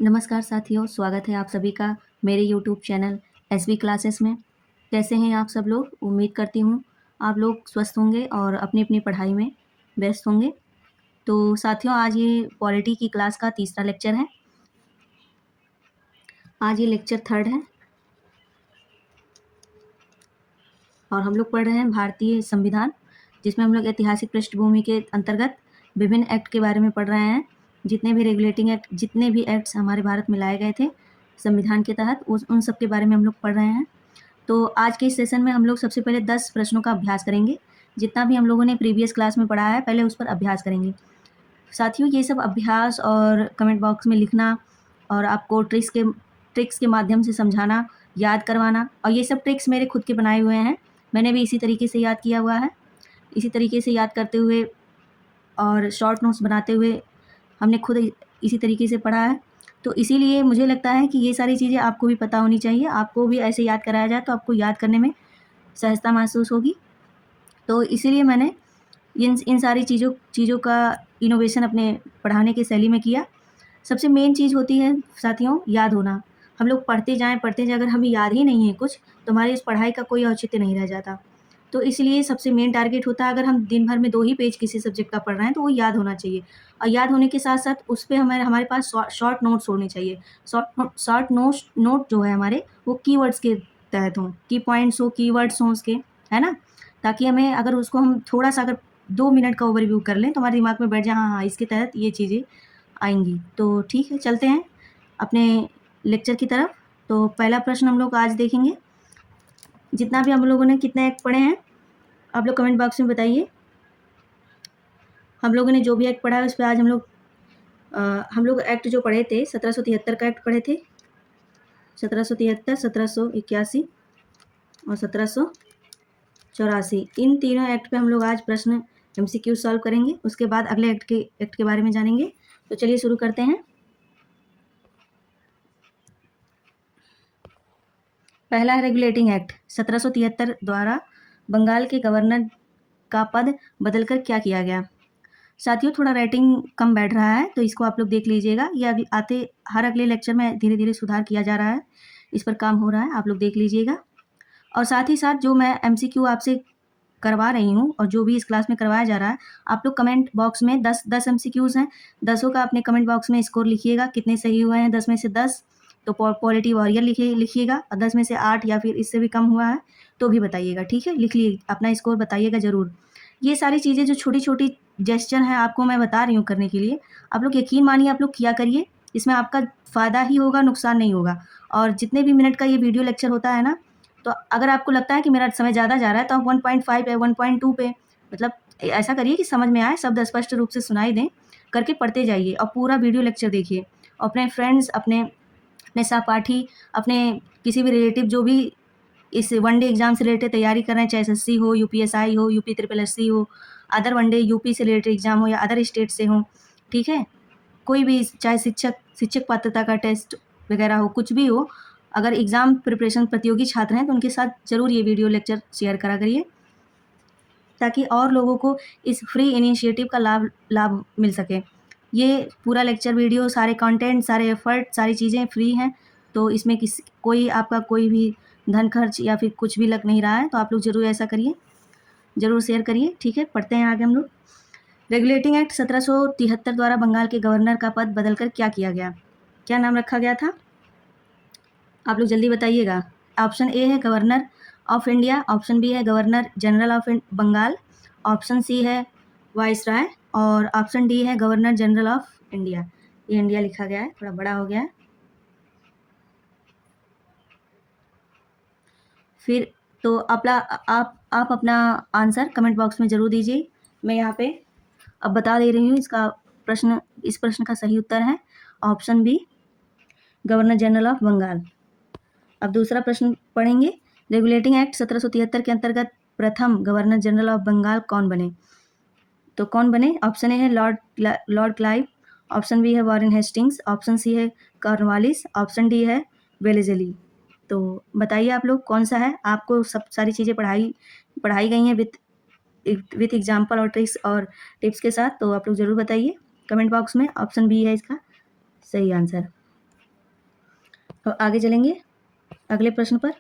नमस्कार साथियों, स्वागत है आप सभी का मेरे यूट्यूब चैनल एसबी क्लासेस में। कैसे हैं आप सब लोग? उम्मीद करती हूँ आप लोग स्वस्थ होंगे और अपनी अपनी पढ़ाई में व्यस्त होंगे। तो साथियों, आज ये पॉलिटी की क्लास का तीसरा लेक्चर है। आज ये लेक्चर 3 है और हम लोग पढ़ रहे हैं भारतीय संविधान, जिसमें हम लोग ऐतिहासिक पृष्ठभूमि के अंतर्गत विभिन्न एक्ट के बारे में पढ़ रहे हैं। जितने भी रेगुलेटिंग एक्ट, जितने भी एक्ट्स हमारे भारत में लाए गए थे संविधान के तहत, उन सब के बारे में हम लोग पढ़ रहे हैं। तो आज के इस सेशन में हम लोग सबसे पहले 10 प्रश्नों का अभ्यास करेंगे। जितना भी हम लोगों ने प्रीवियस क्लास में पढ़ा है, पहले उस पर अभ्यास करेंगे। साथियों, ये सब अभ्यास और कमेंट बॉक्स में लिखना और आपको ट्रिक्स के माध्यम से समझाना, याद करवाना, और ये सब ट्रिक्स मेरे खुद के बनाए हुए हैं। मैंने भी इसी तरीके से याद किया हुआ है। इसी तरीके से याद करते हुए और शॉर्ट नोट्स बनाते हुए हमने खुद इसी तरीके से पढ़ा है। तो इसीलिए मुझे लगता है कि ये सारी चीज़ें आपको भी पता होनी चाहिए। आपको भी ऐसे याद कराया जाए तो आपको याद करने में सहजता महसूस होगी। तो इसीलिए मैंने इन सारी चीज़ों का इनोवेशन अपने पढ़ाने की शैली में किया। सबसे मेन चीज़ होती है साथियों, याद होना। हम लोग पढ़ते जाएँ, अगर हमें याद ही नहीं है कुछ, तो हमारी इस पढ़ाई का कोई औचित्य नहीं रह जाता। तो इसलिए सबसे मेन टारगेट होता है, अगर हम दिन भर में 2 ही पेज किसी सब्जेक्ट का पढ़ रहे हैं, तो वो याद होना चाहिए। और याद होने के साथ-साथ उस पे हमारे पास शॉर्ट नोट्स होने चाहिए। शॉर्ट नोट जो है हमारे, वो कीवर्ड्स के तहत हों, की पॉइंट्स हो, कीवर्ड्स हों उसके, है ना? ताकि हमें, अगर उसको हम थोड़ा-सा अगर 2 मिनट का ओवरव्यू कर लें, तो हमारे दिमाग में बैठ जाए, हाँ, हाँ, इसके तहत ये चीज़ें आएँगी। तो ठीक है, चलते हैं अपने लेक्चर की तरफ। तो पहला प्रश्न हम लोग आज देखेंगे। जितना भी हम लोगों ने कितने एक्ट पढ़े हैं, आप लोग कमेंट बॉक्स में बताइए। हम लोगों ने जो भी एक्ट पढ़ा है उस पे आज हम लोग एक्ट जो पढ़े थे, 1773 का एक्ट पढ़े थे। 1773, 1781 और 1784, इन तीनों एक्ट पे हम लोग आज प्रश्न MCQ सॉल्व करेंगे। उसके बाद अगले एक्ट के बारे में जानेंगे। तो चलिए शुरू करते हैं। पहला है रेगुलेटिंग एक्ट। 1773 द्वारा बंगाल के गवर्नर का पद बदलकर क्या किया गया? साथियों, थोड़ा राइटिंग कम बैठ रहा है, तो इसको आप लोग देख लीजिएगा। ये हर अगले लेक्चर में धीरे धीरे सुधार किया जा रहा है, इस पर काम हो रहा है, आप लोग देख लीजिएगा। और साथ ही साथ जो मैं MCQ आपसे करवा रही हूँ और जो भी इस क्लास में करवाया जा रहा है, आप लोग कमेंट बॉक्स में 10 MCQs हैं, 10 का अपने कमेंट बॉक्स में स्कोर लिखिएगा, कितने सही हुए हैं 10 में से 10। तो पॉलिटी वॉरियर लिखिएगा, और 10 में से 8 या फिर इससे भी कम हुआ है तो भी बताइएगा, ठीक है? लिख लिए अपना स्कोर बताइएगा ज़रूर। ये सारी चीज़ें जो छोटी छोटी जेस्चर हैं, आपको मैं बता रही हूँ करने के लिए, आप लोग यकीन मानिए, आप लोग किया करिए। इसमें आपका फ़ायदा ही होगा, नुकसान नहीं होगा। और जितने भी मिनट का ये वीडियो लेक्चर होता है ना, तो अगर आपको लगता है कि मेरा समय ज़्यादा जा रहा है, तो आप 1.5 पे, 1.2 पे, मतलब ऐसा करिए कि समझ में आए, शब्द स्पष्ट रूप से सुनाई दें, करके पढ़ते जाइए और पूरा वीडियो लेक्चर देखिए। और अपने फ्रेंड्स, अपने अपने सहपाठी, अपने किसी भी रिलेटिव जो भी इस वनडे एग्जाम से रिलेटेड तैयारी कर रहे हैं, चाहे SSC हो, UPSI हो, UP SSC हो, अदर वनडे यूपी से रिलेटेड एग्जाम हो या अदर स्टेट से हो, ठीक है? कोई भी, चाहे शिक्षक पात्रता का टेस्ट वगैरह हो, कुछ भी हो, अगर एग्ज़ाम प्रिपरेशन प्रतियोगी छात्र हैं, तो उनके साथ ज़रूर ये वीडियो लेक्चर शेयर करा करिए, ताकि और लोगों को इस फ्री इनिशिएटिव का लाभ मिल सके। ये पूरा लेक्चर वीडियो, सारे कंटेंट, सारे एफर्ट, सारी चीज़ें फ्री हैं। तो इसमें आपका कोई भी धन खर्च या फिर कुछ भी लग नहीं रहा है। तो आप लोग ज़रूर ऐसा करिए, ज़रूर शेयर करिए, ठीक है? पढ़ते हैं आगे हम लोग। रेगुलेटिंग एक्ट 1773 द्वारा बंगाल के गवर्नर का पद बदलकर क्या किया गया? क्या नाम रखा गया था? आप लोग जल्दी बताइएगा। ऑप्शन ए है governor of India, option B है governor general of Bengal, option C है वाइसराय, और ऑप्शन डी है गवर्नर जनरल ऑफ इंडिया। ये इंडिया लिखा गया है, थोड़ा बड़ा हो गया है। फिर तो आप अपना आंसर कमेंट बॉक्स में ज़रूर दीजिए। मैं यहाँ पे अब बता दे रही हूँ। इस प्रश्न का सही उत्तर है option B, governor general of Bengal. अब दूसरा प्रश्न पढ़ेंगे। रेगुलेटिंग एक्ट 1773 के अंतर्गत प्रथम गवर्नर जनरल ऑफ बंगाल कौन बने? तो कौन बने? ऑप्शन ए है लॉर्ड क्लाइव, ऑप्शन बी है वॉरेन हेस्टिंग्स, ऑप्शन सी है कॉर्नवालिस, ऑप्शन डी है वेलेज़ली। तो बताइए आप लोग कौन सा है। आपको सब सारी चीज़ें पढ़ाई गई हैं विथ एग्जाम्पल और ट्रिक्स और टिप्स के साथ। तो आप लोग ज़रूर बताइए कमेंट बॉक्स में। ऑप्शन बी है इसका सही आंसर। तो आगे चलेंगे अगले प्रश्न पर।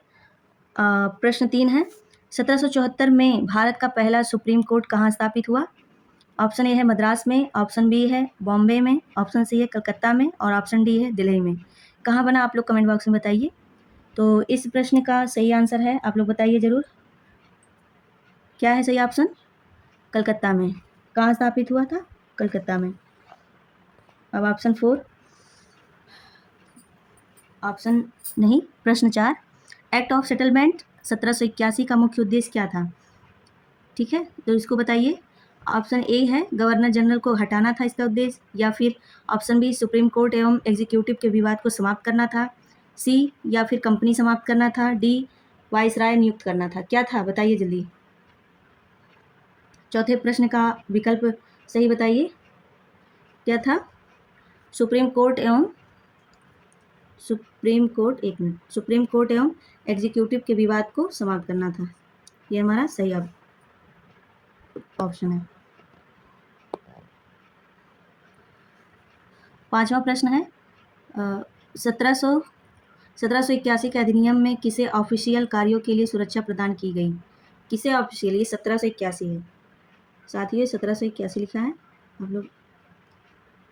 प्रश्न 3 है, 1774 में भारत का पहला सुप्रीम कोर्ट कहाँ स्थापित हुआ? ऑप्शन ए है मद्रास में, ऑप्शन बी है बॉम्बे में, ऑप्शन सी है कलकत्ता में और ऑप्शन डी है दिल्ली में। कहाँ बना आप लोग कमेंट बॉक्स में बताइए। तो इस प्रश्न का सही आंसर है, आप लोग बताइए ज़रूर, क्या है सही ऑप्शन? कलकत्ता में। कहाँ स्थापित हुआ था? कलकत्ता में। अब ऑप्शन 4, ऑप्शन नहीं, प्रश्न 4, एक्ट ऑफ सेटलमेंट 1781 का मुख्य उद्देश्य क्या था? ठीक है, तो इसको बताइए। ऑप्शन ए है गवर्नर जनरल को हटाना था इसका उद्देश्य, या फिर ऑप्शन बी सुप्रीम कोर्ट एवं एग्जीक्यूटिव के विवाद को समाप्त करना था, सी या फिर कंपनी समाप्त करना था, डी वाइसराय नियुक्त करना था। क्या था बताइए जल्दी। चौथे प्रश्न का विकल्प सही बताइए, क्या था? सुप्रीम कोर्ट एवं एग्जीक्यूटिव के विवाद को समाप्त करना था। ये हमारा सही ऑप्शन है। 5वां प्रश्न है, 1781 के अधिनियम में किसे ऑफिशियल कार्यों के लिए सुरक्षा प्रदान की गई? किसे ऑफिशियल? ये 1781 है साथियों, 1781 लिखा है। आप लोग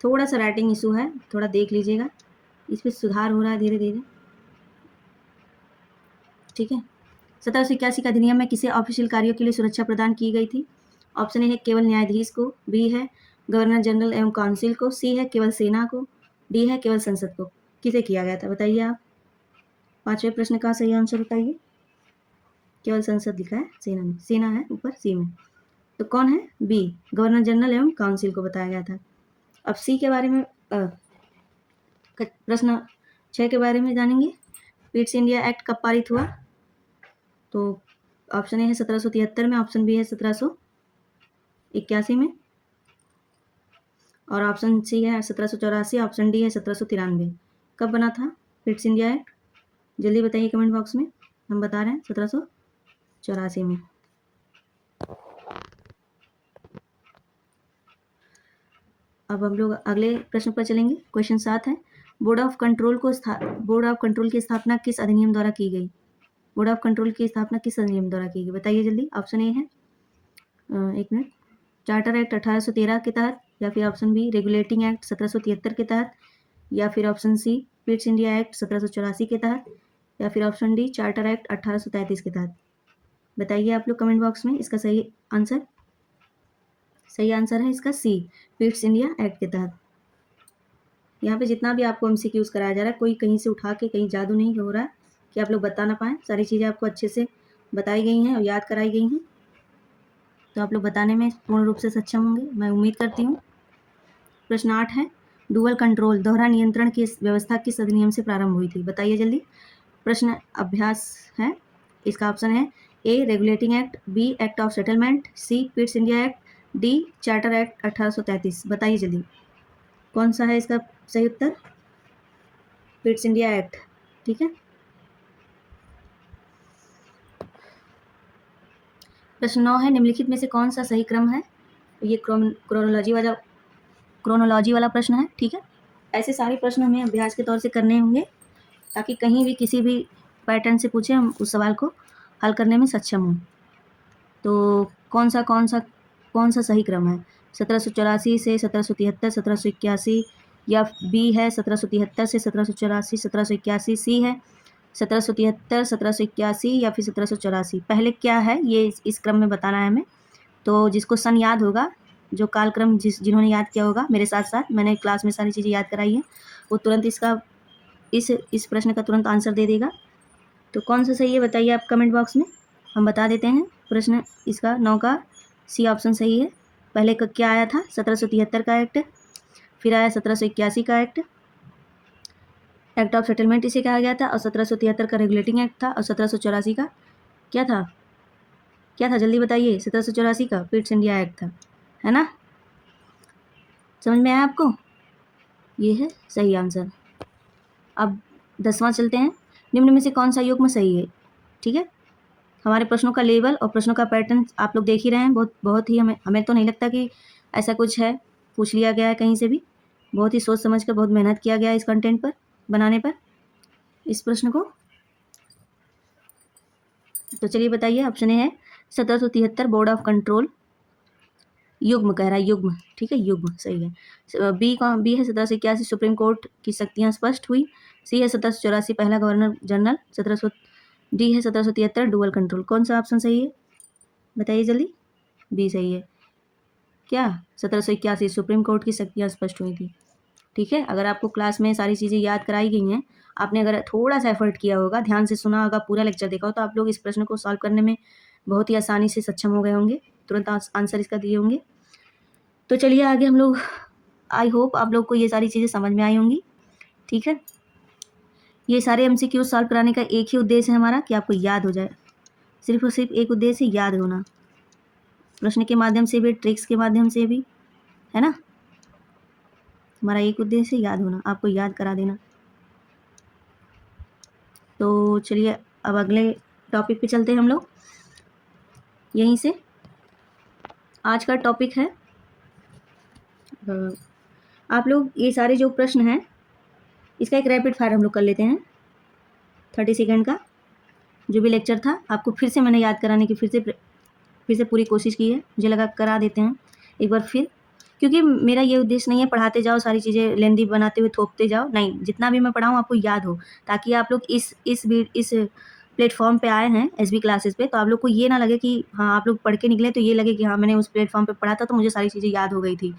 थोड़ा सा राइटिंग इशू है, थोड़ा देख लीजिएगा, इस पर सुधार हो रहा है धीरे धीरे। ठीक है, 1781 के अधिनियम में किसे ऑफिशियल कार्यों के लिए सुरक्षा प्रदान की गई थी? ऑप्शन ए है केवल न्यायाधीश को, बी है गवर्नर जनरल एवं काउंसिल को, सी है केवल सेना को, डी है केवल संसद को। किसे किया गया था बताइए आप। 5वें प्रश्न का सही आंसर बताइए। केवल संसद लिखा है, सेना में, सेना है ऊपर सी में, तो कौन है? बी, गवर्नर जनरल एवं काउंसिल को बताया गया था। अब सी के बारे में प्रश्न 6 के बारे में जानेंगे। पिट्स इंडिया एक्ट कब पारित हुआ? तो ऑप्शन ए है 1773 में, ऑप्शन बी है 1781 में और ऑप्शन सी है 1784, ऑप्शन डी है 1793। कब बना था पिट्स इंडिया एक्ट? जल्दी बताइए कमेंट बॉक्स में। हम बता रहे हैं 1784 में। अब हम लोग अगले प्रश्न पर चलेंगे। क्वेश्चन 7 है, बोर्ड ऑफ कंट्रोल की स्थापना किस अधिनियम द्वारा की गई? बोर्ड ऑफ कंट्रोल की स्थापना किस अधिनियम द्वारा की गई बताइए जल्दी। ऑप्शन ए है, एक मिनट, चार्टर एक्ट 1813 के तहत, या फिर ऑप्शन बी रेगुलेटिंग एक्ट 1773 के तहत, या फिर option C Pitt's India act 1784 के तहत, या फिर ऑप्शन डी चार्टर एक्ट 1833 के तहत। बताइए आप लोग कमेंट बॉक्स में इसका सही आंसर। सही आंसर है इसका सी, पिट्स इंडिया एक्ट के तहत। यहाँ पे जितना भी आपको एमसीक्यूज कराया जा रहा है, कोई कहीं से उठा के कहीं जादू नहीं हो रहा है कि आप लोग बता ना पाएँ। सारी चीज़ें आपको अच्छे से बताई गई हैं और याद कराई गई हैं, तो आप लोग बताने में पूर्ण रूप से सक्षम होंगे, मैं उम्मीद करती हूँ। प्रश्न 8 है, डुअल कंट्रोल दोहरा नियंत्रण की व्यवस्था किस अधिनियम से प्रारंभ हुई थी बताइए जल्दी। प्रश्न अभ्यास है, इसका ऑप्शन है A regulating act, B act of settlement, C Pitt's India act, D charter act 1833। बताइए जल्दी कौन सा है इसका सही उत्तर। पिट्स इंडिया एक्ट। ठीक है, प्रश्न 9 है, निम्नलिखित में से कौन सा सही क्रम है? ये क्रोनोलॉजी वाला प्रश्न है। ठीक है, ऐसे सारे प्रश्न हमें अभ्यास के तौर से करने होंगे ताकि कहीं भी किसी भी पैटर्न से पूछे हम उस सवाल को हल करने में सक्षम हों। तो कौन सा सही क्रम है? 1784 से 1773, 1781, या बी है 1773 से 1784, 1781, सी है 1773, 1781 या फिर 1784। पहले क्या है ये इस क्रम में बताना है हमें। तो जिसको सन याद होगा, जो कालक्रम जिन्होंने याद किया होगा मेरे साथ साथ, मैंने क्लास में सारी चीज़ें याद कराई हैं, वो तुरंत इस प्रश्न का तुरंत आंसर दे देगा। तो कौन सा सही है बताइए आप कमेंट बॉक्स में, हम बता देते हैं। प्रश्न इसका 9 का सी ऑप्शन सही है। पहले का क्या आया था? 1773 का एक्ट, फिर आया 1781 का एक्ट ऑफ सेटलमेंट इसे कहा गया था, और 1773 का रेगुलेटिंग एक्ट था, और 1784 का क्या था जल्दी बताइए। 1784 का पिट्स इंडिया एक्ट था, है ना? समझ में आया आपको? ये है सही आंसर। अब 10वां चलते हैं, निम्न में से कौन सा युग्म सही है? ठीक है, हमारे प्रश्नों का लेवल और प्रश्नों का पैटर्न आप लोग देख ही रहे हैं। बहुत ही हमें तो नहीं लगता कि ऐसा कुछ है पूछ लिया गया है कहीं से भी। बहुत ही सोच समझ कर बहुत मेहनत किया गया है इस कंटेंट पर बनाने पर। इस प्रश्न को? तो चलिए बताइए, ऑप्शन ए है 1773 बोर्ड ऑफ कंट्रोल, युग्म कह रहा है, युग्म, ठीक है, युग्म सही है। बी है 1781 सुप्रीम कोर्ट की शक्तियां स्पष्ट हुई। सी है 1784 पहला गवर्नर जनरल 1700। डी है 1773 डुअल कंट्रोल। कौन सा ऑप्शन सही है बताइए जल्दी? बी सही है। क्या 1781 सुप्रीम कोर्ट की शक्तियां स्पष्ट हुई थी, ठीक है। अगर आपको क्लास में सारी चीज़ें याद कराई गई हैं, आपने अगर थोड़ा सा एफर्ट किया होगा, ध्यान से सुना होगा, पूरा लेक्चर देखा हो, तो आप लोग इस प्रश्न को सॉल्व करने में बहुत ही आसानी से सक्षम हो गए होंगे, तुरंत आंसर इसका दिए होंगे। तो चलिए आगे हम लोग, आई होप आप लोग को ये सारी चीज़ें समझ में आई होंगी, ठीक है। ये सारे MCQ सॉल्व कराने का एक ही उद्देश्य है हमारा, कि आपको याद हो जाए, सिर्फ और सिर्फ एक उद्देश्य, याद होना, प्रश्न के माध्यम से भी, ट्रिक्स के माध्यम से भी, है ना। हमारा एक उद्देश्य याद होना, आपको याद करा देना। तो चलिए अब अगले टॉपिक पे चलते हैं हम लोग यहीं से। आज का टॉपिक है, आप लोग ये सारे जो प्रश्न हैं, इसका एक रैपिड फायर हम लोग कर लेते हैं 30 सेकेंड का। जो भी लेक्चर था आपको फिर से मैंने याद कराने की फिर से पूरी कोशिश की है, मुझे लगा करा देते हैं एक बार फिर, क्योंकि मेरा ये उद्देश्य नहीं है पढ़ाते जाओ सारी चीज़ें लेंदी बनाते हुए थोपते जाओ, नहीं, जितना भी मैं पढ़ाऊँ आपको याद हो, ताकि आप लोग इस प्लेटफॉर्म पे आए हैं SB क्लासेस पे, तो आप लोग को ये ना लगे कि हाँ आप लोग पढ़ के निकले तो ये लगे कि हाँ मैंने उस प्लेटफॉर्म पे पढ़ा था तो मुझे सारी चीज़ें याद हो गई थी,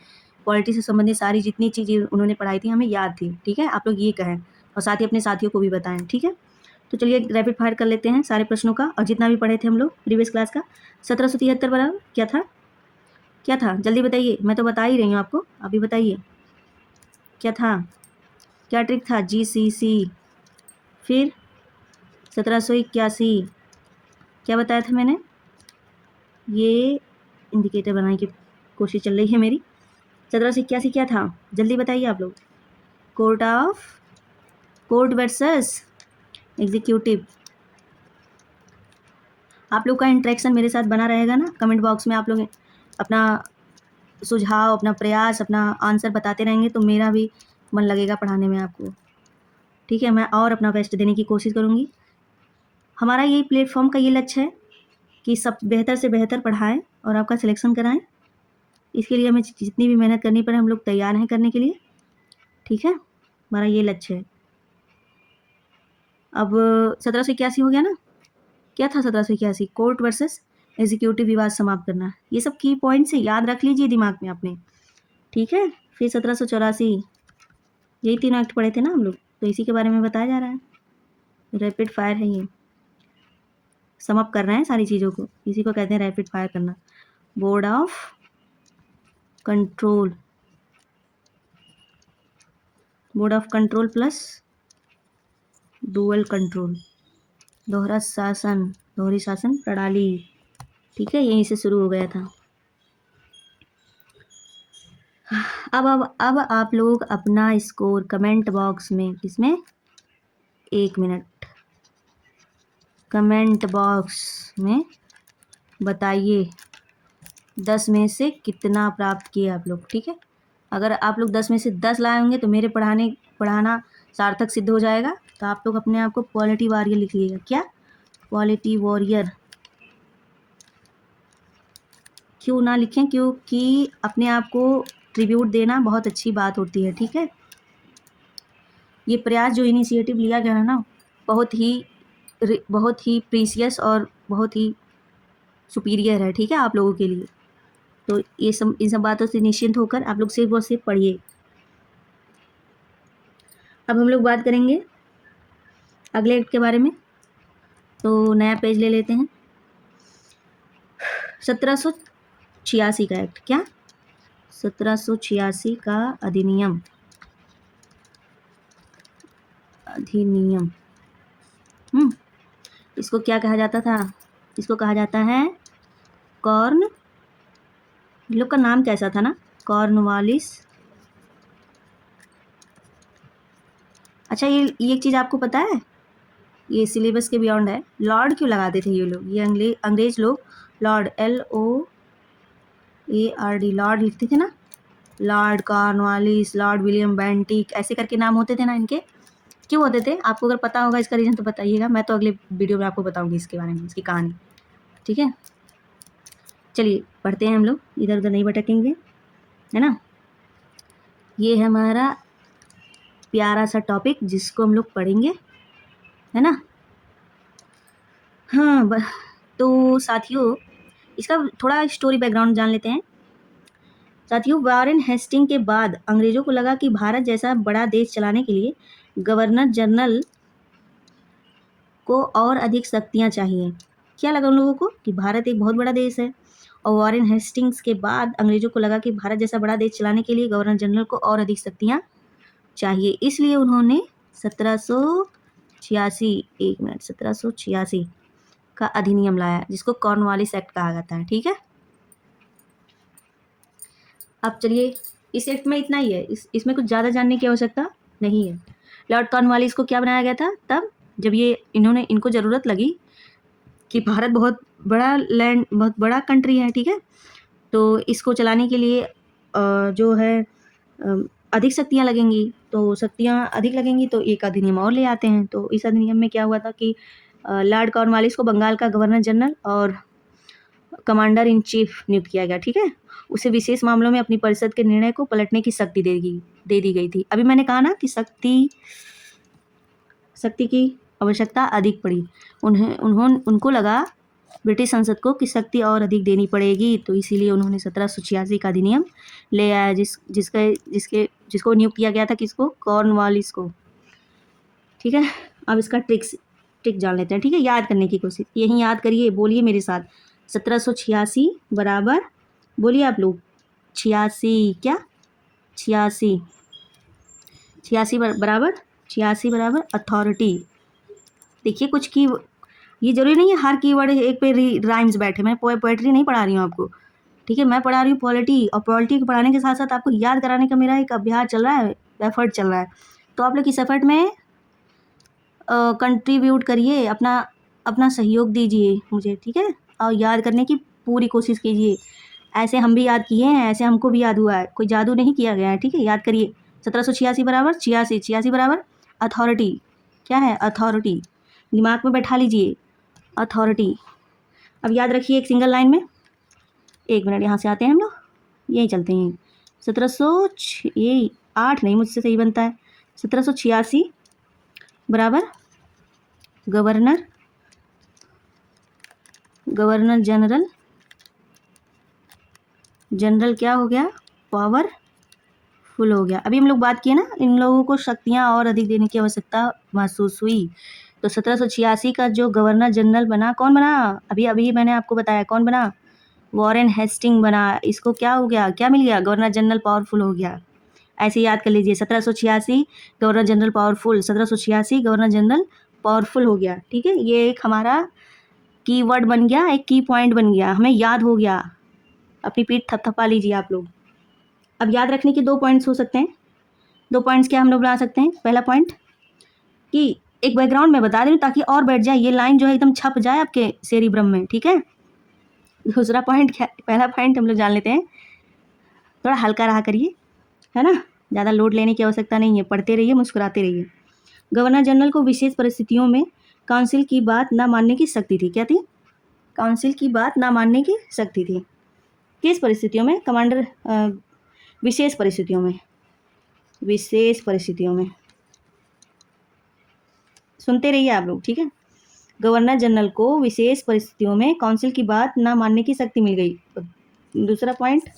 पॉलिटी से संबंधित सारी जितनी चीज़ें उन्होंने पढ़ाई थी हमें याद थी, ठीक है। आप लोग ये कहें और साथ ही अपने साथियों को भी बताएं, ठीक है। तो चलिए रैपिड फायर कर लेते हैं सारे प्रश्नों का, और जितना भी पढ़े थे हम लोग प्रीवियस क्लास का। 1773 बराबर क्या था? क्या था जल्दी बताइए, मैं तो बता ही रही हूँ आपको, अभी बताइए क्या था, क्या ट्रिक था? GCC। फिर 1781 क्या बताया था मैंने? ये इंडिकेटर बनाने की कोशिश चल रही है मेरी। 1781 क्या था जल्दी बताइए आप लोग? Court versus executive. आप लोग का इंटरेक्शन मेरे साथ बना रहेगा ना, कमेंट बॉक्स में आप लोग अपना सुझाव, अपना प्रयास, अपना आंसर बताते रहेंगे तो मेरा भी मन लगेगा पढ़ाने में आपको, ठीक है। मैं और अपना बेस्ट देने की कोशिश करूँगी। हमारा ये प्लेटफॉर्म का ये लक्ष्य है कि सब बेहतर से बेहतर पढ़ाएं और आपका सिलेक्शन कराएं। इसके लिए हमें जितनी भी मेहनत करनी पड़े हम लोग तैयार हैं करने के लिए, ठीक है। हमारा ये लक्ष्य है। अब 1781 हो गया ना, क्या था 1781? कोर्ट वर्सेस एग्जीक्यूटिव, विवाद समाप्त करना। ये सब की पॉइंट से याद रख लीजिए दिमाग में अपने, ठीक है। फिर 1784, यही तीनों एक्ट पढ़े थे ना हम लोग, तो इसी के बारे में बताया जा रहा है, रैपिड फायर है ये, समअप कर रहे हैं सारी चीज़ों को, इसी को कहते हैं रैपिड फायर करना। Board of control, board of control plus dual control, दोहरा शासन, दोहरी शासन प्रणाली, ठीक है, यहीं से शुरू हो गया था। अब आप लोग अपना स्कोर कमेंट बॉक्स में, किसमें? 1 मिनट, कमेंट बॉक्स में बताइए 10 में से कितना प्राप्त किए आप लोग, ठीक है। अगर आप लोग 10 में से 10 लाए होंगे तो मेरे पढ़ाना सार्थक सिद्ध हो जाएगा। तो आप लोग अपने आप को क्वालिटी वॉरियर लिखिएगा। क्या? Quality warrior. क्यों ना लिखें? क्योंकि अपने आप को ट्रिब्यूट देना बहुत अच्छी बात होती है, ठीक है। ये प्रयास जो इनिशिएटिव लिया गया है ना, बहुत ही प्रीसियस और बहुत ही सुपीरियर है, ठीक है, आप लोगों के लिए। तो इन सब बातों से निश्चिंत होकर आप लोग सिर्फ और सिर्फ पढ़िए। अब हम लोग बात करेंगे अगले एक्ट के बारे में, तो नया पेज ले लेते हैं। 1786 का एक्ट, क्या? 1786 का अधिनियम, इसको क्या कहा जाता था? इसको कहा जाता है कॉर्न, लोग का नाम कैसा था ना, कॉर्नवालिस। अच्छा, ये एक चीज़ आपको पता है, ये सिलेबस के बियॉन्ड है, लॉर्ड क्यों लगाते थे ये लोग? ये अंग्रेज लोग लॉर्ड, LOARD, लॉर्ड लिखते थे ना, Lord Cornwallis, Lord William Bentinck, ऐसे करके नाम होते थे ना इनके। क्यों होते थे? आपको अगर पता होगा इसका रीज़न तो बताइएगा, मैं तो अगले वीडियो में आपको बताऊँगी इसके बारे में, इसकी कहानी। ठीक है? चलिए पढ़ते हैं हम लोग, इधर-उधर नहीं भटकेंगे, है ना? ये है हमारा प्यारा सा टॉपिक जिसको हम लोग पढ़ेंगे, है ना? हाँ, तो साथियों इसका थोड़ा स्टोरी बैकग्राउंड जान लेते हैं। साथियों वॉरेन हेस्टिंग के बाद अंग्रेज़ों को लगा कि भारत जैसा बड़ा देश चलाने के लिए गवर्नर जनरल को और अधिक शक्तियाँ चाहिए। क्या लगा उन लोगों को कि भारत एक बहुत बड़ा देश है, और वॉरेन हेस्टिंग्स के बाद अंग्रेज़ों को लगा कि भारत जैसा बड़ा देश चलाने के लिए गवर्नर जनरल को और अधिक शक्तियाँ चाहिए। इसलिए उन्होंने 1786 एक मिनट 1786 का अधिनियम लाया जिसको कॉर्नवालिस एक्ट कहा जाता है। ठीक है, अब चलिए इस एक्ट में इतना ही है, इसमें कुछ ज़्यादा जानने की आवश्यकता नहीं है। लॉर्ड कॉर्नवालिस को क्या बनाया गया था तब जब इनको ज़रूरत लगी कि भारत बहुत बड़ा लैंड, बहुत बड़ा कंट्री है। ठीक है, तो इसको चलाने के लिए जो है अधिक शक्तियाँ लगेंगी, तो शक्तियाँ अधिक लगेंगी तो एक अधिनियम और ले आते हैं। तो इस अधिनियम में क्या हुआ था कि लॉर्ड कॉर्नवालिस को बंगाल का गवर्नर जनरल और कमांडर इन चीफ नियुक्त किया गया। ठीक है, उसे विशेष मामलों में अपनी परिषद के निर्णय को पलटने की शक्ति दे दी गई थी। अभी मैंने कहा ना कि शक्ति की आवश्यकता अधिक पड़ी। उनको लगा ब्रिटिश संसद को कि शक्ति और अधिक देनी पड़ेगी, तो इसीलिए उन्होंने 1786 का अधिनियम ले आया जिसको नियुक्त किया गया था, किसको? कॉर्नवालिस को। ठीक है, अब इसका ट्रिक जान लेते हैं। ठीक है, याद करने की कोशिश, यही याद करिए, बोलिए मेरे साथ। 1786 बराबर, बोलिए आप लोग, 86 क्या? 86 बराबर अथॉरिटी। देखिए कुछ की, ये जरूरी नहीं है हर कीवर्ड एक पे राइम्स बैठे। मैं पोएट्री नहीं पढ़ा रही हूँ आपको। ठीक है, मैं पढ़ा रही हूँ पॉलिटी, और पॉलिटी को पढ़ाने के साथ साथ आपको याद कराने का मेरा एक अभ्यास चल रहा है, एफर्ट चल रहा है। तो आप लोग इस एफर्ट में कंट्रीब्यूट करिए, अपना सहयोग दीजिए मुझे। ठीक है, और याद करने की पूरी कोशिश कीजिए। ऐसे हम भी याद किए हैं, ऐसे हमको भी याद हुआ है, कोई जादू नहीं किया गया है। ठीक है, याद करिए। 1786 बराबर 86 बराबर अथॉरिटी। क्या है? अथॉरिटी, दिमाग में बैठा लीजिए, अथॉरिटी। अब याद रखिए एक सिंगल लाइन में। एक मिनट, यहाँ से आते हैं हम लोग, यहीं चलते हैं। 8 नहीं, मुझसे सही बनता है। 1786 बराबर गवर्नर जनरल क्या हो गया? पावरफुल हो गया। अभी हम लोग बात किए ना, इन लोगों को शक्तियाँ और अधिक देने की आवश्यकता महसूस हुई, तो 1786 का जो गवर्नर जनरल बना, कौन बना? अभी मैंने आपको बताया कौन बना, वॉरेन हेस्टिंग बना। इसको क्या हो गया, क्या मिल गया? गवर्नर जनरल पावरफुल हो गया। ऐसे याद कर लीजिए, 1786 governor general powerful, 1786 governor general powerful हो गया। ठीक है, ये एक हमारा कीवर्ड बन गया, एक की पॉइंट बन गया, हमें याद हो गया। अपनी पीठ थपथपा लीजिए आप लोग। अब याद रखने के 2 पॉइंट्स हो सकते हैं। 2 पॉइंट्स क्या हम लोग बना सकते हैं? पहला पॉइंट कि एक बैकग्राउंड में बता दे रही हूँ ताकि और बैठ जाए, ये लाइन जो है एकदम छप जाए आपके सेरिब्रम में। ठीक है, दूसरा पॉइंट क्या? पहला पॉइंट हम लोग जान लेते हैं, थोड़ा हल्का रहा करिए, है ना, ज़्यादा लोड लेने की आवश्यकता नहीं है, पढ़ते रहिए, मुस्कुराते रहिए। गवर्नर जनरल को विशेष परिस्थितियों में काउंसिल की बात न मानने की शक्ति थी। क्या थी? काउंसिल की बात न मानने की शक्ति थी। किस परिस्थितियों में? विशेष परिस्थितियों में, सुनते रहिए आप लोग। ठीक है, गवर्नर जनरल को विशेष परिस्थितियों में काउंसिल की बात न मानने की शक्ति मिल गई। दूसरा पॉइंट,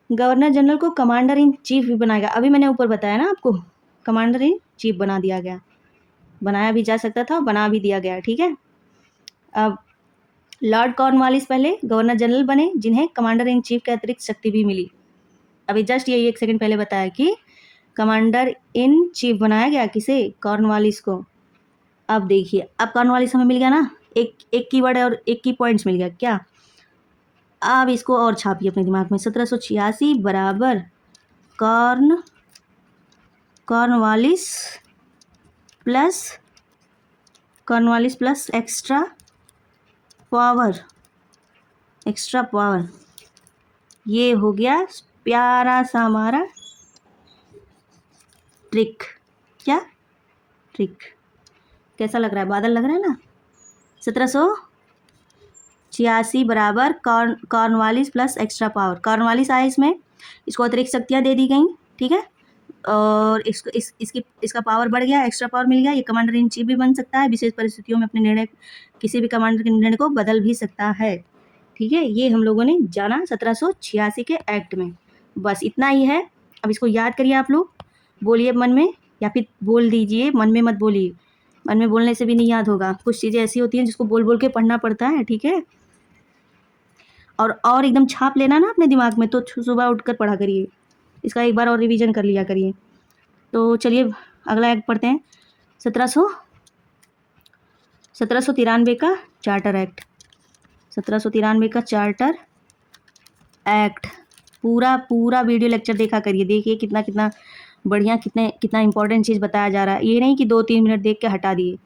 गवर्नर जनरल को कमांडर इन चीफ भी बनाया गया। अभी मैंने ऊपर बताया ना आपको, कमांडर इन चीफ बना दिया गया, बनाया भी जा सकता था, बना भी दिया गया। ठीक है, अब लॉर्ड कॉर्नवालिस पहले गवर्नर जनरल बने, जिन्हें कमांडर इन चीफ के अतिरिक्त शक्ति भी मिली। अभी जस्ट ये 1 सेकंड पहले बताया कि कमांडर इन चीफ बनाया गया, किसे? कॉर्नवालिस को। अब देखिए, अब कॉर्नवालिस हमें मिल गया ना, एक कीवर्ड और एक की पॉइंट्स मिल गया। क्या? अब इसको और छापिए अपने दिमाग में। 1786 बराबर कॉर्नवालिस प्लस एक्स्ट्रा पावर, ये हो गया प्यारा सा हमारा ट्रिक। क्या? ट्रिक। कैसा लग रहा है? बादल लग रहा है ना। 1786 बराबर Cornwallis plus extra power. Cornwallis आया इसमें, इसको अतिरिक्त शक्तियाँ दे दी गई, ठीक है, और इसका पावर बढ़ गया, एक्स्ट्रा पावर मिल गया। ये कमांडर इन चीफ भी बन सकता है, विशेष परिस्थितियों में अपने निर्णय, किसी भी कमांडर के निर्णय को बदल भी सकता है, ठीक है। ये हम लोगों ने जाना 1786 के एक्ट में। बस इतना ही है। अब इसको याद करिए आप लोग, बोलिए मन में या फिर बोल दीजिए, मन में मत बोलिए, मन में बोलने से भी नहीं याद होगा। कुछ चीज़ें ऐसी होती हैं जिसको बोल बोल के पढ़ना पड़ता है, ठीक है। और एकदम छाप लेना ना अपने दिमाग में, तो सुबह उठकर पढ़ा करिए, इसका एक बार और रिवीजन कर लिया करिए। तो चलिए अगला एक्ट पढ़ते हैं। 1793 का चार्टर एक्ट। 1793 का चार्टर एक्ट। पूरा वीडियो लेक्चर देखा करिए, देखिए कितना कितना बढ़िया, कितना इंपॉर्टेंट चीज़ बताया जा रहा है। ये नहीं कि 2-3 मिनट देख के हटा दिए।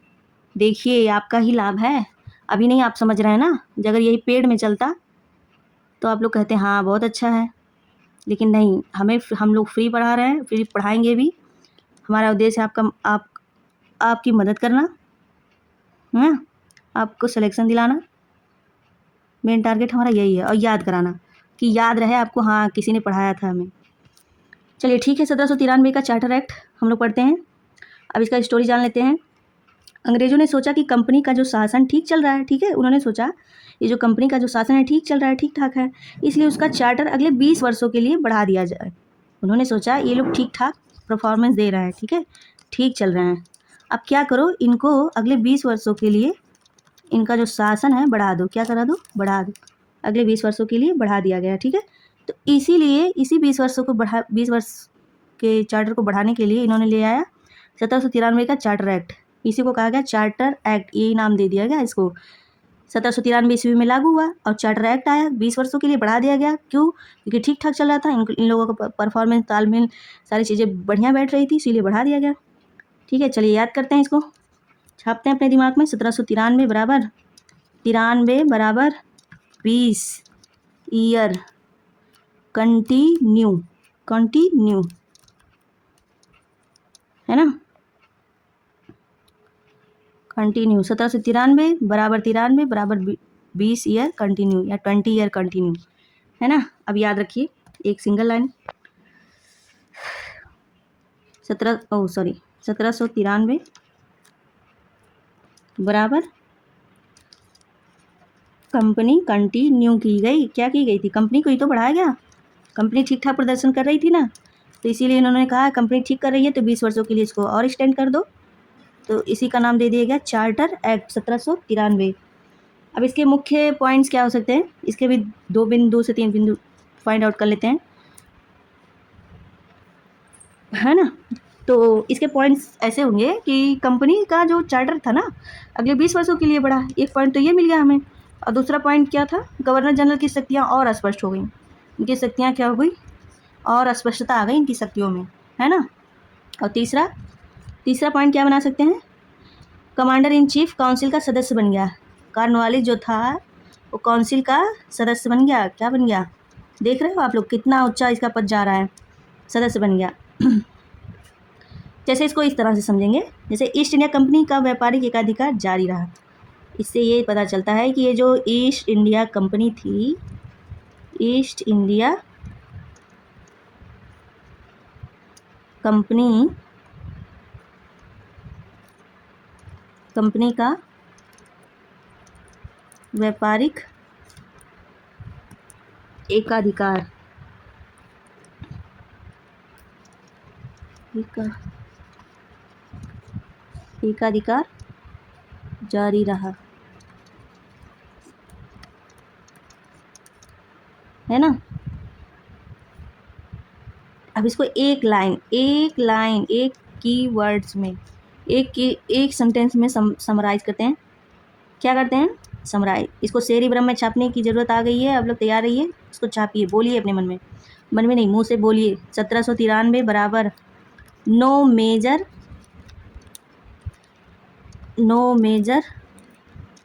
देखिए, आपका ही लाभ है। अभी नहीं आप समझ रहे हैं ना, अगर यही पेड़ में चलता तो आप लोग कहते हैं हाँ बहुत अच्छा है, लेकिन नहीं, हम लोग फ्री पढ़ा रहे हैं, फ्री पढ़ाएंगे भी। हमारा उद्देश्य आपकी मदद करना है, आपको सिलेक्शन दिलाना, मेन टारगेट हमारा यही है, और याद कराना कि याद रहे आपको, हाँ किसी ने पढ़ाया था हमें। चलिए ठीक है, 1793 का चार्टर एक्ट हम लोग पढ़ते हैं। अब इसका स्टोरी जान लेते हैं। अंग्रेजों ने सोचा कि कंपनी का जो शासन ठीक चल रहा है, ठीक है, उन्होंने सोचा ये जो कंपनी का जो शासन है ठीक चल रहा है, ठीक ठाक है, इसलिए उसका चार्टर अगले 20 वर्षों के लिए बढ़ा दिया जाए। उन्होंने सोचा ये लोग ठीक ठाक परफॉर्मेंस दे रहे हैं, ठीक है, ठीक चल रहे हैं, अब क्या करो, इनको अगले 20 वर्षों के लिए इनका जो शासन है बढ़ा दो। क्या करा दो? बढ़ा दो। अगले 20 वर्षों के लिए बढ़ा दिया गया, ठीक है। तो इसीलिए इसी 20 वर्ष के चार्टर को बढ़ाने के लिए इन्होंने ले आया 1793 का चार्टर एक्ट। इसी को कहा गया चार्टर एक्ट, यही नाम दे दिया गया इसको। 1793 ईस्वी में लागू हुआ और चार्टर एक्ट आया, 20 वर्षों के लिए बढ़ा दिया गया। क्यों? क्योंकि ठीक ठाक चल रहा था, इन लोगों का परफॉर्मेंस, तालमेल, सारी चीज़ें बढ़िया बैठ रही थी, इसीलिए बढ़ा दिया गया, ठीक है। चलिए याद करते हैं, इसको छापते हैं अपने दिमाग में। 1793 बराबर 20 ईयर कंटिन्यू है ना, कंटिन्यू। 1793 बराबर 20 ईयर कंटिन्यू या 20 ईयर कंटिन्यू, है ना। अब याद रखिए एक सिंगल लाइन। 1793 बराबर कंपनी कंटिन्यू की गई। क्या की गई थी? कंपनी को ही तो बढ़ाया गया। कंपनी ठीक ठाक प्रदर्शन कर रही थी ना, तो इसीलिए इन्होंने कहा कंपनी ठीक कर रही है तो 20 वर्षों के लिए इसको और एक्सटेंड कर दो। तो इसी का नाम दे दिया गया चार्टर एक्ट 1793। अब इसके मुख्य पॉइंट्स क्या हो सकते हैं, इसके भी 2 से 3 बिंदु फाइंड आउट कर लेते हैं, है ना। तो इसके पॉइंट्स ऐसे होंगे कि कंपनी का जो चार्टर था ना अगले 20 वर्षों के लिए बढ़ा, एक पॉइंट तो ये मिल गया हमें। और दूसरा पॉइंट क्या था? गवर्नर जनरल की शक्तियाँ और स्पष्ट हो गई। इनकी शक्तियाँ क्या हो गई? और स्पष्टता आ गई इनकी शक्तियों में, है ना। और तीसरा पॉइंट क्या बना सकते हैं? कमांडर इन चीफ काउंसिल का सदस्य बन गया। कॉर्नवालिस जो था वो काउंसिल का सदस्य बन गया। क्या बन गया? देख रहे हो आप लोग कितना ऊंचा इसका पद जा रहा है, सदस्य बन गया। जैसे इसको इस तरह से समझेंगे, जैसे ईस्ट इंडिया कंपनी का व्यापारिक एकाधिकार जारी रहा। इससे ये पता चलता है कि ये जो ईस्ट इंडिया कंपनी थी, ईस्ट इंडिया कंपनी का व्यापारिक एकाधिकार जारी रहा, है ना। अब इसको एक कीवर्ड्स में, एक सेंटेंस में समराइज करते हैं। क्या करते हैं? समराइज। इसको शेरी ब्रह्म में छापने की ज़रूरत आ गई है। अब लोग तैयार रहिए, इसको छापिए, बोलिए अपने मन में नहीं, मुंह से बोलिए। 1793 बराबर नो मेजर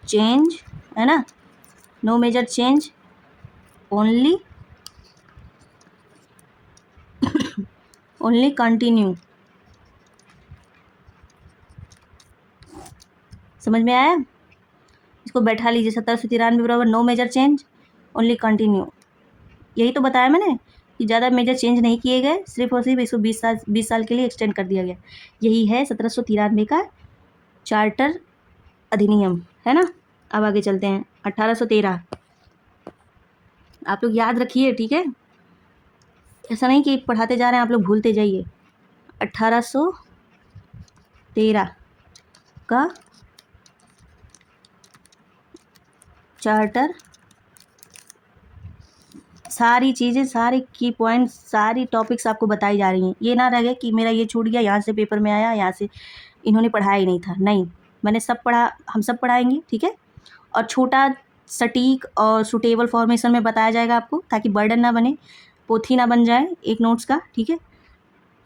चेंज, है ना, no major change, only continue, समझ में आया? इसको बैठा लीजिए। 1793 बराबर no major change only continue. यही तो बताया मैंने कि ज़्यादा मेजर चेंज नहीं किए गए, सिर्फ और सिर्फ 120 साल के लिए एक्सटेंड कर दिया गया। यही है 1793 का चार्टर अधिनियम, है ना। अब आगे चलते हैं। 1813 आप लोग याद रखिए, ठीक है। ऐसा नहीं कि पढ़ाते जा रहे हैं आप लोग भूलते जाइए। 1813 का चार्टर, सारी चीज़ें, सारे की पॉइंट्स, सारी टॉपिक्स आपको बताई जा रही हैं। ये ना रह गया कि मेरा ये छूट गया, यहाँ से पेपर में आया, यहाँ से इन्होंने पढ़ाया ही नहीं था। नहीं, मैंने सब पढ़ा, हम सब पढ़ाएंगे, ठीक है। और छोटा, सटीक और सुटेबल फॉर्मेशन में बताया जाएगा आपको, ताकि बर्डन ना बने, पोथी ना बन जाए एक नोट्स का, ठीक है।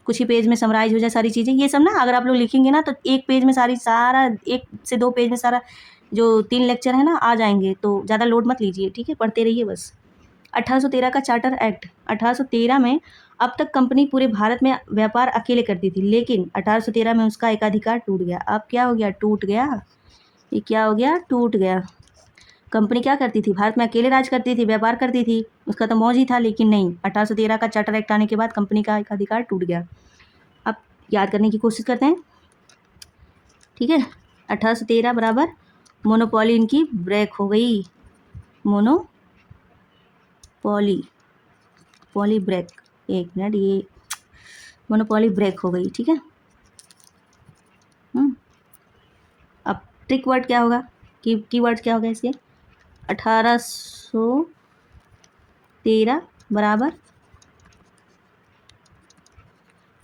कुछ ही पेज में समराइज हो जाए सारी चीज़ें। ये सब ना अगर आप लोग लिखेंगे ना तो एक पेज में सारा 1 से 2 पेज में सारा जो 3 लेक्चर है ना आ जाएंगे। तो ज़्यादा लोड मत लीजिए, ठीक है, पढ़ते रहिए बस। 1813 का चार्टर एक्ट। 1813 में अब तक कंपनी पूरे भारत में व्यापार अकेले करती थी, लेकिन 1813 में उसका एकाधिकार टूट गया। अब क्या हो गया? टूट गया। ये क्या हो गया? टूट गया। कंपनी क्या करती थी? भारत में अकेले राज करती थी, व्यापार करती थी, उसका तो मौज ही था। लेकिन नहीं, 1813 का चार्टर एक्ट आने के बाद कंपनी का एकाधिकार टूट गया। अब याद करने की कोशिश करते हैं, ठीक है। 1813 बराबर मोनोपोली इनकी ब्रेक हो गई। मोनोपोली ब्रेक, एक मिनट, ये मोनोपोली ब्रेक हो गई, ठीक है। अब ट्रिक वर्ड क्या होगा, की वर्ड क्या होगा इसके? 1813 बराबर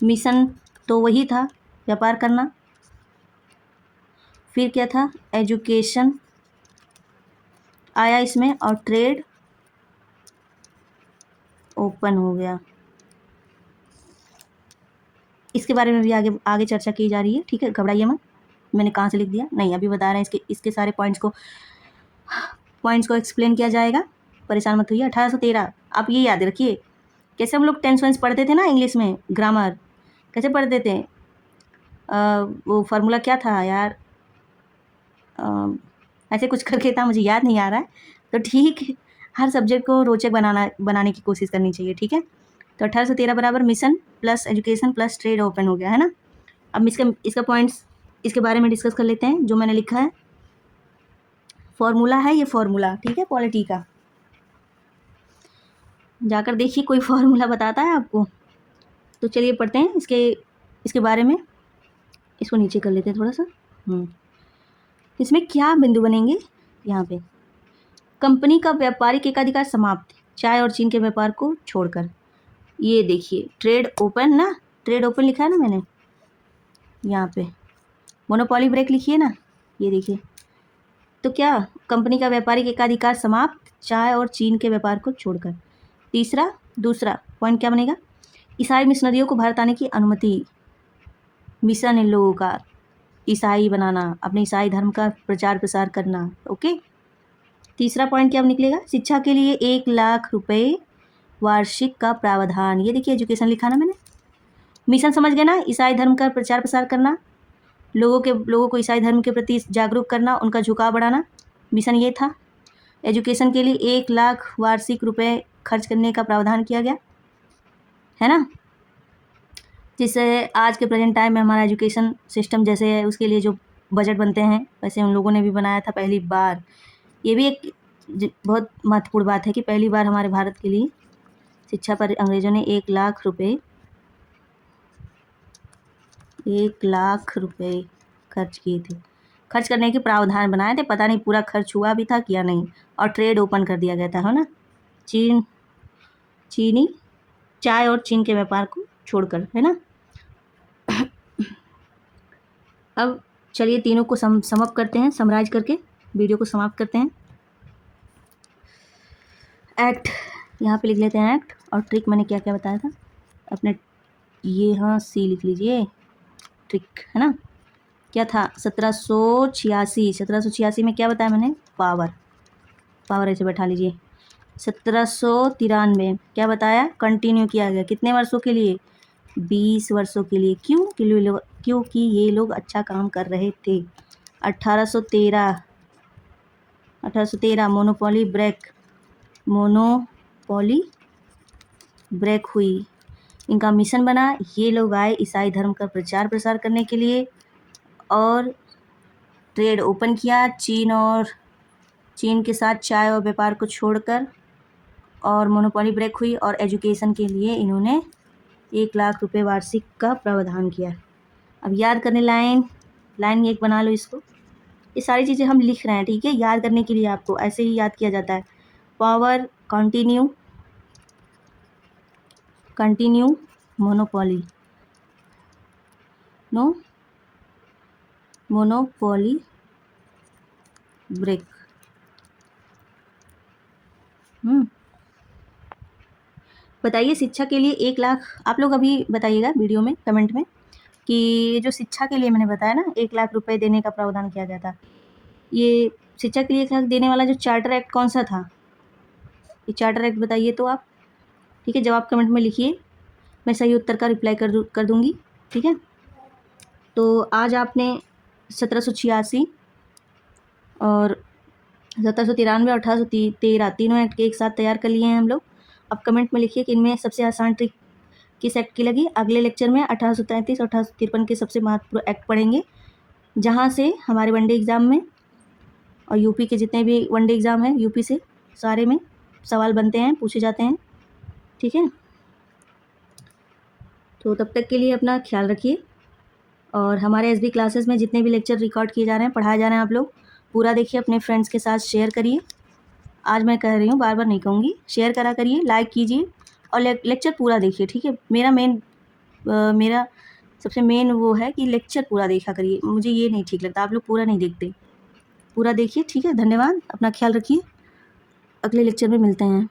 मिशन तो वही था, व्यापार करना। फिर क्या था? एजुकेशन आया इसमें, और ट्रेड ओपन हो गया। इसके बारे में भी आगे आगे चर्चा की जा रही है, ठीक है, घबराइए मत। मैंने कहाँ से लिख दिया? नहीं, अभी बता रहे हैं। इसके सारे पॉइंट्स को एक्सप्लेन किया जाएगा, परेशान मत होइए। 1813 आप ये याद रखिए। कैसे हम लोग टेंस वेंस पढ़ते थे ना इंग्लिश में, ग्रामर कैसे पढ़ते थे? वो फार्मूला क्या था यार? ऐसे कुछ करके था, मुझे याद नहीं आ रहा है। तो ठीक है, हर सब्जेक्ट को रोचक बनाने की कोशिश करनी चाहिए, ठीक है। तो 1813 बराबर mission plus education plus trade open हो गया, है ना। अब इसका पॉइंट्स, इसके बारे में डिस्कस कर लेते हैं। जो मैंने लिखा है फॉर्मूला है, ये फॉर्मूला, ठीक है, पॉलिटी का। जाकर देखिए कोई फॉर्मूला बताता है आपको। तो चलिए पढ़ते हैं इसके बारे में। इसको नीचे कर लेते हैं थोड़ा सा। इसमें क्या बिंदु बनेंगे? यहाँ पे कंपनी का व्यापारिक एकाधिकार समाप्त, चाय और चीन के व्यापार को छोड़कर। ये देखिए ट्रेड ओपन ना, ट्रेड ओपन लिखा है ना मैंने यहाँ पे। मोनोपोली ब्रेक लिखिए ना, ये देखिए। तो क्या? कंपनी का व्यापारिक एकाधिकार समाप्त, चाय और चीन के व्यापार को छोड़कर। दूसरा पॉइंट क्या बनेगा? ईसाई मिशनरियों को भारत आने की अनुमति। मिशन इन लोगों का ईसाई बनाना, अपने ईसाई धर्म का प्रचार प्रसार करना, ओके। तीसरा पॉइंट क्या निकलेगा? शिक्षा के लिए 1 लाख रुपए वार्षिक का प्रावधान। ये देखिए एजुकेशन लिखा ना मैंने। मिशन समझ गए ना? ईसाई धर्म का प्रचार प्रसार करना, लोगों को ईसाई धर्म के प्रति जागरूक करना, उनका झुकाव बढ़ाना, मिशन ये था। एजुकेशन के लिए 1 लाख वार्षिक रुपए खर्च करने का प्रावधान किया गया, है ना। जिससे आज के प्रेजेंट टाइम में हमारा एजुकेशन सिस्टम जैसे है, उसके लिए जो बजट बनते हैं वैसे उन लोगों ने भी बनाया था पहली बार। ये भी एक बहुत महत्वपूर्ण बात है कि पहली बार हमारे भारत के लिए शिक्षा पर अंग्रेजों ने 1 लाख रुपए खर्च किए थे। खर्च करने के प्रावधान बनाए थे, पता नहीं पूरा खर्च हुआ भी था क्या नहीं। और ट्रेड ओपन कर दिया गया था, है ना, चाय और चीन के व्यापार को छोड़कर, है ना। अब चलिए तीनों को समअप करते हैं, समराइज करके वीडियो को समाप्त करते हैं। एक्ट यहाँ पे लिख लेते हैं एक्ट, और ट्रिक मैंने क्या क्या बताया था अपने, ये हाँ सी लिख लीजिए, ट्रिक, है ना। क्या था? 1786 में क्या बताया मैंने? पावर ऐसे बैठा लीजिए। 1793 क्या बताया? कंटिन्यू किया गया, कितने वर्षों के लिए? 20 वर्षों के लिए। क्योंकि ये लोग अच्छा काम कर रहे थे। 1813 मोनोपोली ब्रेक हुई। इनका मिशन बना, ये लोग आए ईसाई धर्म का प्रचार प्रसार करने के लिए और ट्रेड ओपन किया चीन के साथ चाय और व्यापार को छोड़कर, और मोनोपोली ब्रेक हुई और एजुकेशन के लिए इन्होंने 1 लाख रुपए वार्षिक का प्रावधान किया। अब याद करने लाइन एक बना लो इसको। ये सारी चीज़ें हम लिख रहे हैं, ठीक है, याद करने के लिए आपको ऐसे ही याद किया जाता है। Power, continue monopoly break. बताइए शिक्षा के लिए 1 लाख, आप लोग अभी बताइएगा वीडियो में कमेंट में कि जो शिक्षा के लिए मैंने बताया ना 1 लाख रुपए देने का प्रावधान किया गया था, ये शिक्षा के लिए 1 लाख देने वाला जो चार्टर एक्ट कौन सा था? ये चार्टर एक्ट बताइए तो आप, ठीक है, जवाब कमेंट में लिखिए, मैं सही उत्तर का रिप्लाई कर दूँगी, ठीक है। तो आज आपने 1786 और 1793 और 1813 तीनों एक्ट एक साथ तैयार कर लिए हैं हम लोग। अब कमेंट में लिखिए कि इनमें सबसे आसान ट्रिक किस एक्ट की लगी। अगले लेक्चर में 1833 और 1853 के सबसे महत्वपूर्ण एक्ट पढ़ेंगे, जहाँ से हमारे वनडे एग्ज़ाम में और यूपी के जितने भी वनडे एग्ज़ाम हैं यूपी से सारे में सवाल बनते हैं, पूछे जाते हैं, ठीक है। तो तब तक के लिए अपना ख्याल रखिए और हमारे एसबी क्लासेस में जितने भी लेक्चर रिकॉर्ड किए जा रहे हैं, पढ़ाए जा रहे हैं, आप लोग पूरा देखिए, अपने फ्रेंड्स के साथ शेयर करिए। आज मैं कह रही हूँ, बार बार नहीं कहूँगी, शेयर करा करिए, लाइक कीजिए और लेक्चर पूरा देखिए, ठीक है। मेरा सबसे मेन वो है कि लेक्चर पूरा देखा करिए, मुझे ये नहीं ठीक लगता आप लोग पूरा नहीं देखते, पूरा देखिए, ठीक है। धन्यवाद, अपना ख्याल रखिए, अगले लेक्चर में मिलते हैं।